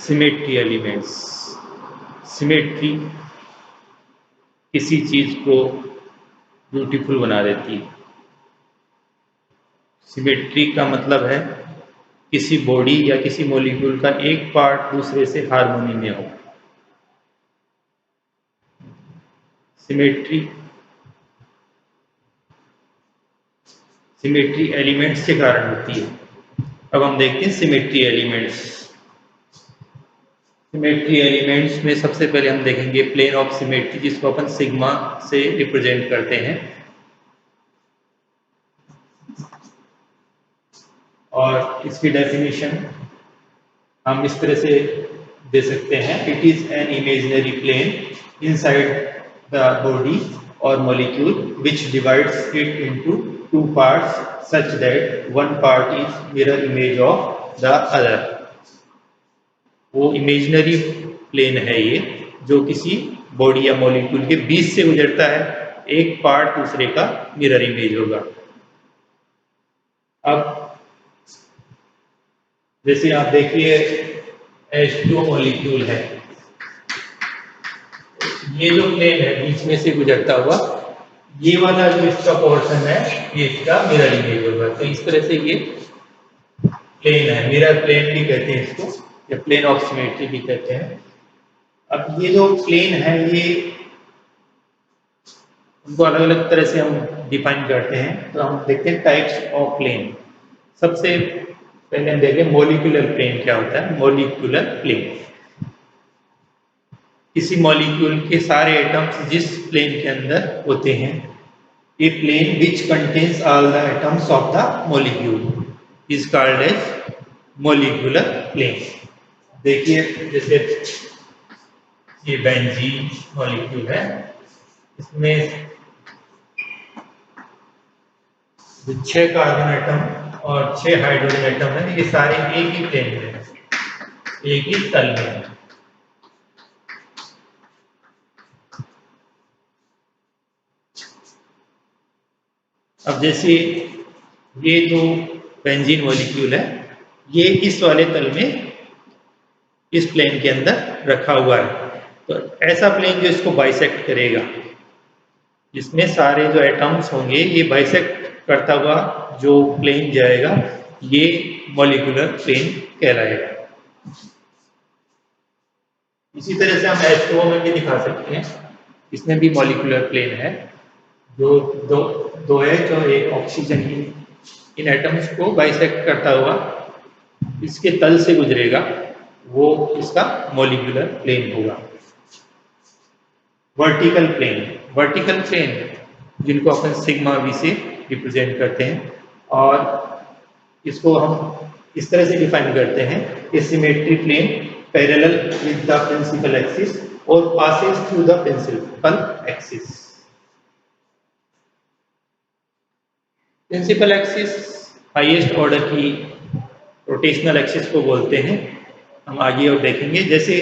Symmetry elements. Symmetry किसी चीज को ब्यूटीफुल बना देती है। सिमेट्री का मतलब है किसी बॉडी या किसी मॉलिक्यूल का एक पार्ट दूसरे से हार्मोनी में हो। सिमेट्री एलिमेंट्स के कारण होती है। अब हम देखते हैं सिमेट्री एलिमेंट्स। सिमेट्री एलिमेंट्स में सबसे पहले हम देखेंगे प्लेन ऑफ सिमेट्री, जिसको अपन सिग्मा से रिप्रेजेंट करते हैं। और इसकी डेफिनेशन हम इस तरह से दे सकते हैं, it is an imaginary plane inside the body और molecule which divides it into two parts such that one part is mirror image of the other. वो इमेजिनरी प्लेन है ये, जो किसी बॉडी या मॉलिक्यूल के बीच से गुजरता है, एक पार्ट दूसरे का मिरर इमेज होगा। अब जैसे आप देखिए H2 मॉलिक्यूल है, ये जो प्लेन है बीच में से गुजरता हुआ, ये वाला जो इसका पोर्शन है ये इसका मिरर इमेज होगा। तो इस तरह से ये प्लेन है, मिरर प्लेन भी कहते हैं इसको, या प्लेन ऑफ सिमेट्री भी कहते हैं। अब ये जो प्लेन है ये उनको अलग अलग तरह से हम डिफाइन करते हैं। तो हम देखते हैं टाइप्स ऑफ प्लेन। सबसे पहले हम देखें मॉलिक्यूलर प्लेन क्या होता है। मॉलिक्यूलर प्लेन किसी मॉलिक्यूल के सारे एटम्स जिस प्लेन के अंदर होते हैं, a plane which contains all the atoms of the molecule is called as molecular plane. देखिए जैसे ये बेंजीन मॉलिक्यूल है, इसमें 6 कार्बन एटम और 6 हाइड्रोजन एटम है। ये सारे एक ही प्लेन में है, एक ही तल में है। अब जैसे ये जो बेंजीन मॉलिक्यूल है, ये इस वाले तल में इस प्लेन के अंदर रखा हुआ है। तो ऐसा प्लेन जो इसको बाइसेक्ट करेगा, जिसमें सारे जो एटम्स होंगे ये बाइसेक्ट करता हुआ जो प्लेन जाएगा, ये मॉलिक्यूलर प्लेन कहलाएगा। इसी तरह से हम H2O में भी दिखा सकते हैं, इसमें भी मॉलिक्यूलर प्लेन है, जो दो है, जो एक ऑक्सीजन इन एटम्स को बाइसेक्ट करता हुआ इसके तल से गुजरेगा, वो इसका मॉलिक्यूलर प्लेन होगा। वर्टिकल प्लेन जिनको अपन सिग्मा वी से रिप्रेजेंट करते हैं, और इसको हम इस तरह से डिफाइन करते हैं कि symmetry plane parallel with the principal axis और passes through the principal axis. Principal axis highest order की रोटेशनल एक्सिस को बोलते हैं। हम आगे और देखेंगे। जैसे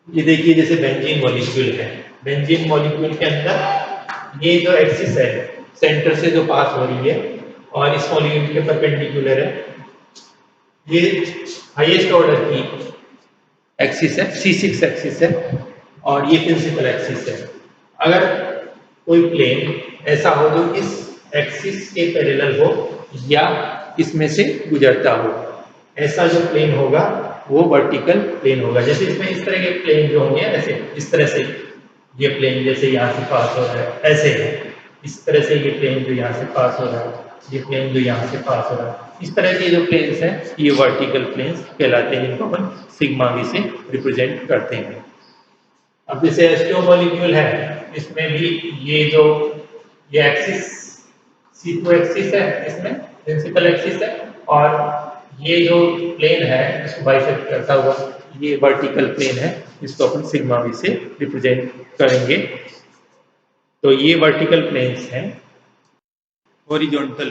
ये देखिए, जैसे बेंजीन मॉलिक्यूल है, बेंजीन मॉलिक्यूल के अंदर ये जो एक्सिस है सेंटर से जो पास हो रही है और इस मॉलिक्यूल के परपेंडिकुलर है, ये हाईएस्ट ऑर्डर की एक्सिस है, C6 एक्सिस है, और ये प्रिंसिपल एक्सिस है। अगर कोई प्लेन ऐसा हो जो इस एक्सिस के पैरेलल हो या इसमें से गुजरता हो, ऐसा जो प्लेन होगा वो वर्टिकल प्लेन होगा। जैसे इसमें इस तरह के प्लेन जो होंगे, ऐसे इस तरह से ये प्लेन जैसे यहाँ से पास हो रहा है, ऐसे है, इस तरह से ये प्लेन जो यहाँ से पास हो रहा है, ये प्लेन जो यहाँ से पास हो रहा है, इस तरह के जो प्लेन्स हैं ये वर्टिकल प्लेन्स कहलाते हैं, जिनको अपन सिग्मा वी से रिप्रेजेंट करते हैं। अब जैसे H2O मॉलिक्यूल है, इसमें भी ये एक्सिस C2 एक्सिस है, इसमें प्रिंसिपल एक्सिस है, और ये जो प्लेन है इसको बाइसेक्ट करता हुआ ये वर्टिकल प्लेन है, इसको अपन सिग्मा वी से रिप्रेजेंट करेंगे। तो ये वर्टिकल प्लेन्स हैं। हॉरिजॉन्टल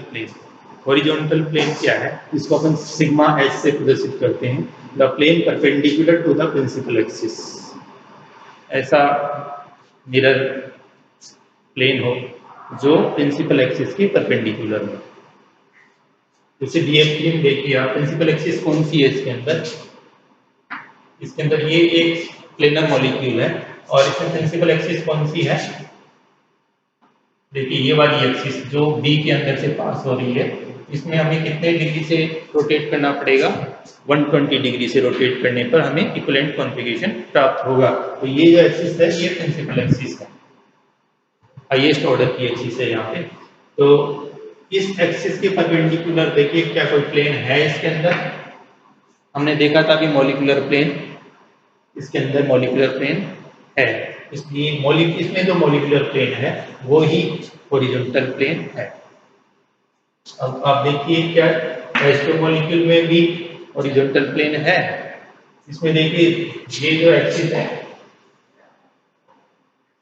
प्लेन क्या है? इसको अपन सिग्मा H से प्रदर्शित करते हैं। The plane perpendicular to the principal axis. ऐसा मिरर प्लेन हो जो प्रिंसिपल एक्सिस के परपेंडिकुलर हो। जैसे DF3 देखिए आप, प्रिंसिपल एक्सिस कौन सी है इसके अंदर? इसके अंदर ये एक प्लेनर मॉलिक्यूल है और इसमें प्रिंसिपल एक्सिस कौन सी है? देखिए ये वाली एक्सिस जो बी के अंदर से पास हो रही है, इसमें हमें कितने डिग्री से रोटेट करना पड़ेगा? 120 डिग्री से रोटेट करने पर हमें इक्विवेलेंट कॉन्फ़िगरेशन प्राप्त होगा। तो ये जो एक्सिस है ये प्रिंसिपल एक्सिस है, हाईएस्ट ऑर्डर की एक्सिस है यहाँ पे। तो इस एक्सिस के परपेंडिकुलर देखिए क्या कोई प्लेन है इसके अंदर? हमने देखा था कि मॉलिक्यूलर प्लेन, इसके अंदर मॉलिक्यूलर प्लेन है, इसलिए इसमें जो मॉलिक्यूलर प्लेन है वो ही हॉरिजॉन्टल प्लेन है। अब आप देखिए क्या एस्ट्रो मॉलिक्यूल में भी हॉरिजॉन्टल प्लेन है? इसमें देखिए ये जो एक्सिस है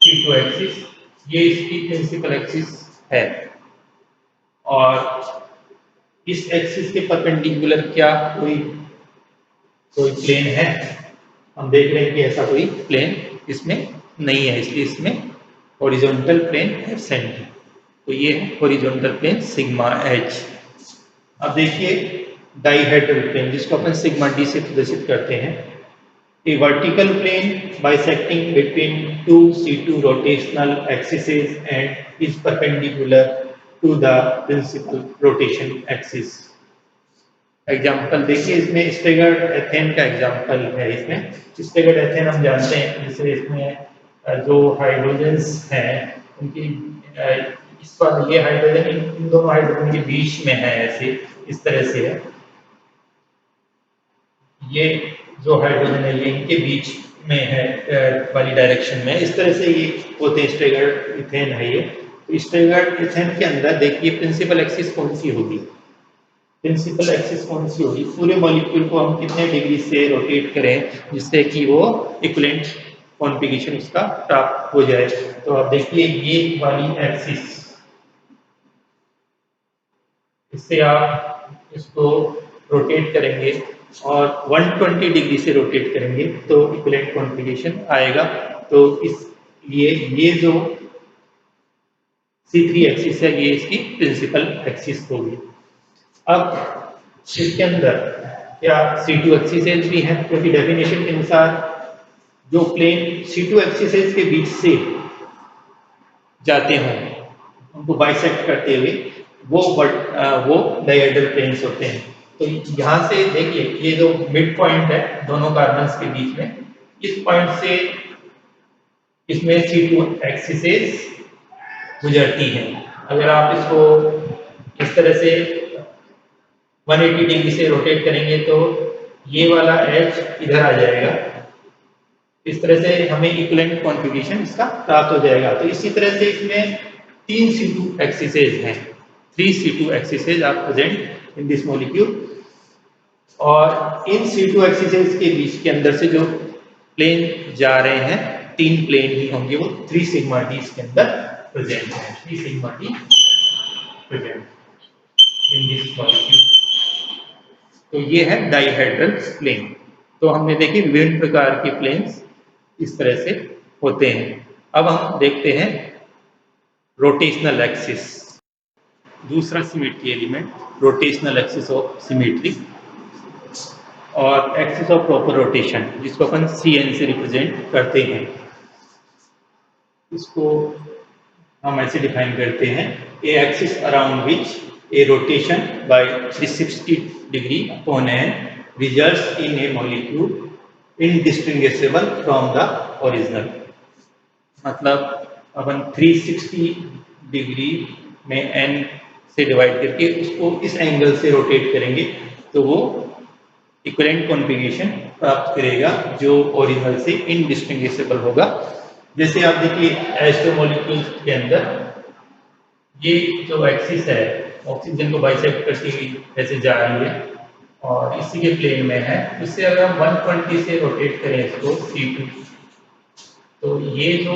C2 एक्सिस, ये इसकी प्रिंसिपल एक्सिस है और इस एक्सिस के परपेंडिकुलर क्या कोई प्लेन है? हम देख रहे हैं कि ऐसा कोई प्लेन इसमें नहीं है, इसलिए इसमें हॉरिजॉन्टल प्लेन एब्सेंट है। तो ये है हॉरिजॉन्टल प्लेन सिग्मा एच। अब देखिए डाइहेड्रल प्लेन जिसको अपन सिग्मा डी से प्रदर्शित करते हैं, a vertical plane bisecting between two C2 rotational axes and is perpendicular to the principal rotation axis। Example देखिए इसमें स्टेगर्ड एथेन का एग्जाम्पल है। इसमें स्टेगर्ड एथेन हम जानते हैं, जैसे इसमें जो हाइड्रोजन्स हैं उनकी इस पर ये हाइड्रोजन इन दोनों हाइड्रोजन के बीच में है, ऐसे इस तरह से है। ये जो हाइड्रोजन है ये इनके बीच में है वाली डायरेक्शन में, इस तरह से ये होते हैं। स्टेगर्ड इथेन है ये। तो स्टेगर्ड इथेन के अंदर देखिए प्रिंसिपल एक्सिस कौन सी होगी? प्रिंसिपल एक्सिस कौन सी होगी? पूरे मॉलिक्यूल को हम कितने डिग्री से रोटेट करें जिससे कि वो इक्विवेलेंट कॉन्फ़िगरेशन उसका प्राप्त हो जाए? तो आप देखिए ये वाली एक्सिस, इससे आप इसको रोटेट करेंगे और 120 डिग्री से रोटेट करेंगे तो इक्विवेलेंट कॉन्फ़िगरेशन आएगा। तो इसलिए ये जो C3 एक्सिस है ये इसकी प्रिंसिपल एक्सिस होगी। अब इसके अंदर क्या C2 एक्सिस भी है? क्योंकि डेफिनेशन के अनुसार जो प्लेन C2 एक्सिस के बीच से जाते हों उनको बाइसेक्ट करते हुए वो डायहेड्रल प्लेन्स होते हैं। तो यहाँ से देखिए ये जो मिड पॉइंट है दोनों कार्बन्स के बीच में, इस पॉइंट से इसमें C2 एक्सिस गुजरती हैं। अगर आप इसको इस तरह से 180 डिग्री से रोटेट करेंगे तो ये वाला एच इधर आ जाएगा, इस तरह से हमें इक्विवेलेंट कॉन्फ़िगरेशन इसका प्राप्त हो जाएगा। तो इसी तरह से इसमें 3 C2 एक्सिस हैं, 3 C2 axis are present in this molecule. और इन C2 एक्सिस के बीच के अंदर से जो प्लेन जा रहे हैं 3 प्लेन ही होंगे, वो 3 सिग्मा डी इसके अंदर प्रेजेंट है, 3 sigma D present in this molecule. तो ये है डाइहेड्रल प्लेन। तो हमने देखी विभिन्न प्रकार के प्लेन्स इस तरह से होते हैं। अब हम देखते हैं रोटेशनल एक्सिस, दूसरा symmetry element, rotational axis of symmetry और एक्सिस ऑफ प्रॉपर रोटेशन जिसको अपन CN से रिप्रेजेंट करते हैं। इसको हम ऐसे डिफाइन करते हैं, a axis around which a rotation by 360 degree upon n results in a molecule indistinguishable from the original। मतलब अपन 360 डिग्री में n से डिवाइड करके उसको इस एंगल से रोटेट करेंगे तो वो इक्विवेलेंट कॉन्फ़िगरेशन प्राप्त करेगा जो ओरिजिनल से इनडिस्टिंग्विशेबल होगा। जैसे आप देखिए एस्ट्रो मॉलिक्यूल के अंदर ये जो एक्सिस है ऑक्सीजन को बाइसेक्ट करती हुई ऐसे जा रही है और इसी के प्लेन में है। इससे अगर हम 120 से रोटेट करें इसको C2, तो ये जो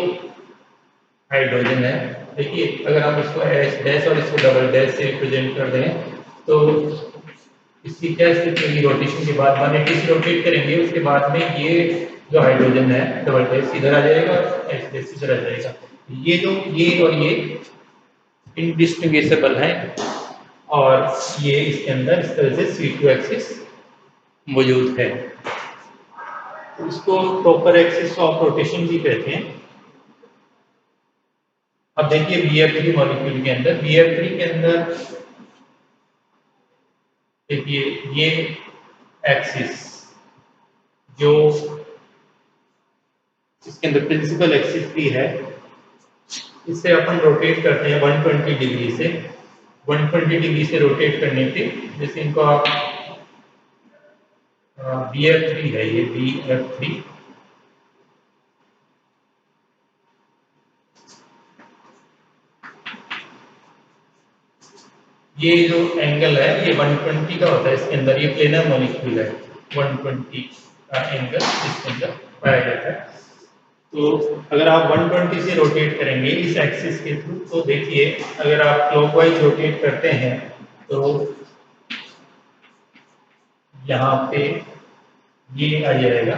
हाइड्रोजन है देखिए अगर हम इसको H डैश और इसको डबल डैश से रिप्रेजेंट कर दें तो इसकी क्या स्थिति होगी? रोटेशन के बाद 180 से रोटेट करेंगे, उसके बाद में ये जो हाइड्रोजन है डबल डैश इधर आ जाएगा, H डैश इधर आ जाएगा। ये और ये इनडिस्टिंग्विशेबल है और ये इसके अंदर इस तरह से C2 एक्सिस मौजूद है। इसको प्रॉपर एक्सिस ऑफ रोटेशन भी कहते हैं। अब देखिए BF3 मॉलिक्यूल के अंदर, BF3 के अंदर देखिए ये एक्सिस जो इसके अंदर प्रिंसिपल एक्सिस भी है, इससे अपन रोटेट करते हैं 120 डिग्री से। 120 डिग्री से रोटेट करने पे जैसे इनको आप BF3 है, ये BF3, ये जो एंगल है ये 120 का होता है इसके अंदर, ये प्लेनर मॉलिक्यूल है, 120 का एंगल इसके अंदर पाया जाता है। तो अगर आप 120 से रोटेट करेंगे इस एक्सिस के थ्रू, तो देखिए अगर आप क्लॉकवाइज रोटेट करते हैं तो यहाँ पे ये आ जाएगा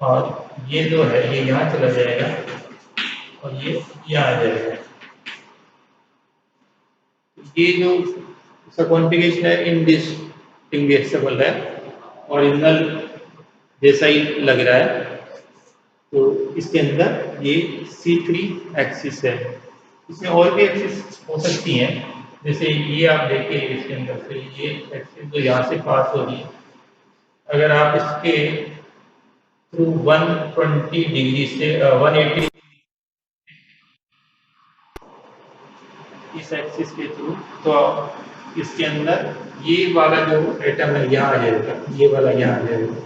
और ये जो है ये यहाँ चला जाएगा और ये यहाँ आ जाएगा। ये जो इसका कॉन्फ़िगरेशन है इनडिस्टिंग्विशेबल है, ओरिजिनल जैसा ही लग रहा है। तो इसके अंदर ये C3 एक्सिस है, इसमें और भी एक्सिस हो सकती हैं, जैसे ये आप देखिए इसके अंदर से ये एक्सिस जो यहाँ से पास हो रही है, अगर आप इसके थ्रू 120 डिग्री से 180 इस एक्सिस के थ्रू, तो इसके अंदर ये वाला जो एटम है यहाँ आ जाएगा, ये वाला यहाँ आ जाएगा।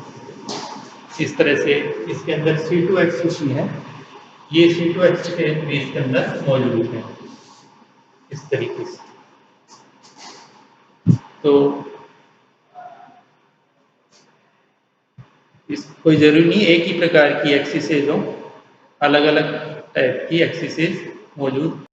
इस तरह से इसके अंदर C2 एक्सिस ही है, ये C2 एक्सिस भी इसके अंदर मौजूद है इस तरीके से। तो इस कोई जरूरी नहीं एक ही प्रकार की एक्सिसेज हो, अलग अलग टाइप की एक्सिसेज मौजूद